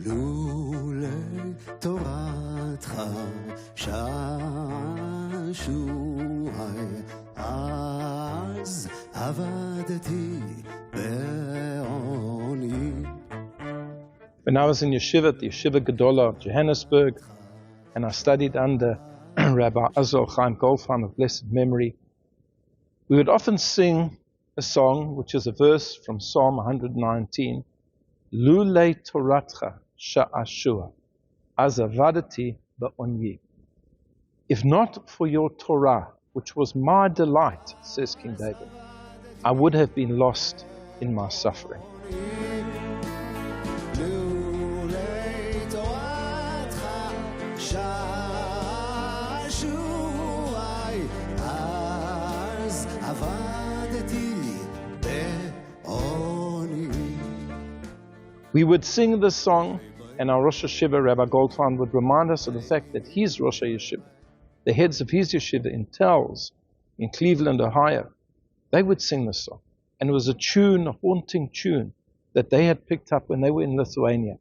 לולא תורתך שעשועי, אז עבדתי בעוני. When I was in yeshiva, the Yeshiva Gedola of Johannesburg, and I studied under Rabbi Azor Chaim Goldfarb of blessed memory, we would often sing a song, which is a verse from Psalm 119, Lulei Toratcha Sha'ashua, Az Avadati Ba'onyi. If not for your Torah, which was my delight, says King David, I would have been lost in my suffering. We would sing this song, and our Rosh Yeshiva, Rabbi Goldfarb, would remind us of the fact that his Rosh Yeshiva, the heads of his yeshiva in Tells, in Cleveland, Ohio, they would sing this song. And it was a tune, a haunting tune, that they had picked up when they were in Lithuania.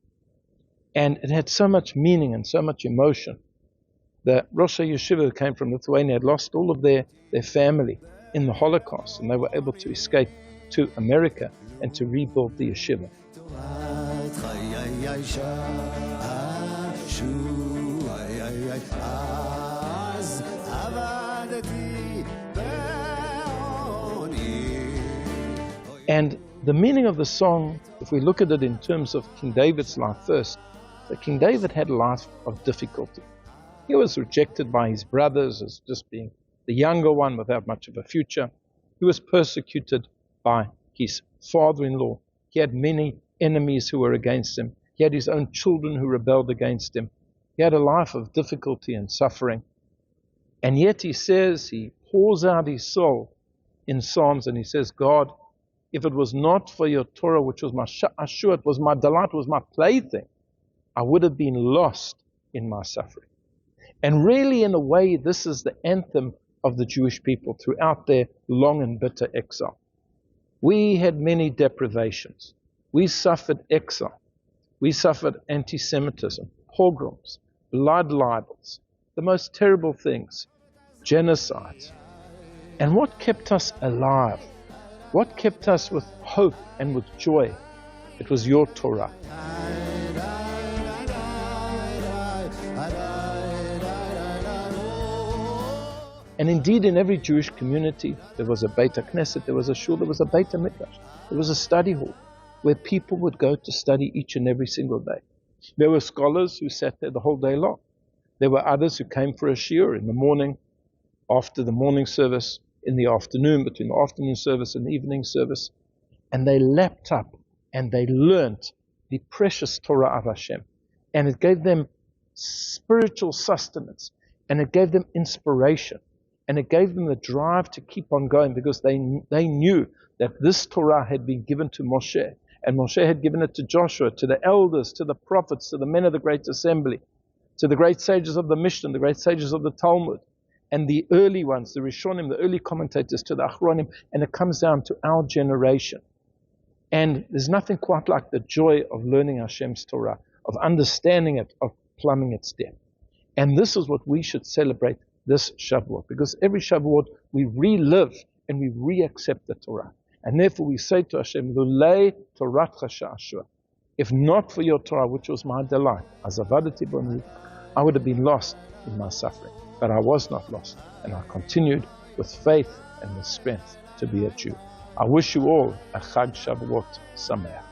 And it had so much meaning and so much emotion. The Rosh Yeshiva who came from Lithuania had lost all of their family in the Holocaust, and they were able to escape to America and to rebuild the yeshiva. And the meaning of the song, if we look at it in terms of King David's life first, that King David had a life of difficulty. He was rejected by his brothers as just being the younger one without much of a future. He was persecuted by his father-in-law. He had many enemies who were against him. He had his own children who rebelled against him. He had a life of difficulty and suffering. And yet he says, he pours out his soul in Psalms, and he says, God, if it was not for your Torah, which was my sha'ashua, it was my delight, it was my plaything, I would have been lost in my suffering. And really, in a way, this is the anthem of the Jewish people throughout their long and bitter exile. We had many deprivations. We suffered exile. We suffered anti-Semitism, pogroms, blood libels, the most terrible things, genocides. And what kept us alive? What kept us with hope and with joy? It was your Torah. And indeed, in every Jewish community, there was a Beit HaKnesset, there was a shul, there was a Beit HaMikdash, there was a study hall where people would go to study each and every single day. There were scholars who sat there the whole day long. There were others who came for a shiur in the morning, after the morning service, in the afternoon, between the afternoon service and the evening service. And they lapped up and they learnt the precious Torah of Hashem. And it gave them spiritual sustenance, and it gave them inspiration. And it gave them the drive to keep on going, because they knew that this Torah had been given to Moshe, and Moshe had given it to Joshua, to the elders, to the prophets, to the men of the great assembly, to the great sages of the Mishnah, the great sages of the Talmud, and the early ones, the Rishonim, the early commentators, to the Achronim, and it comes down to our generation. And there's nothing quite like the joy of learning Hashem's Torah, of understanding it, of plumbing its depth. And this is what we should celebrate this Shavuot, because every Shavuot we relive and we re-accept the Torah. And therefore we say to Hashem, Lulei Toratcha Sha'ashua, if not for your Torah, which was my delight, as avadati b'oni, I would have been lost in my suffering. But I was not lost, and I continued with faith and with strength to be a Jew. I wish you all a Chag Shavuot Sameach.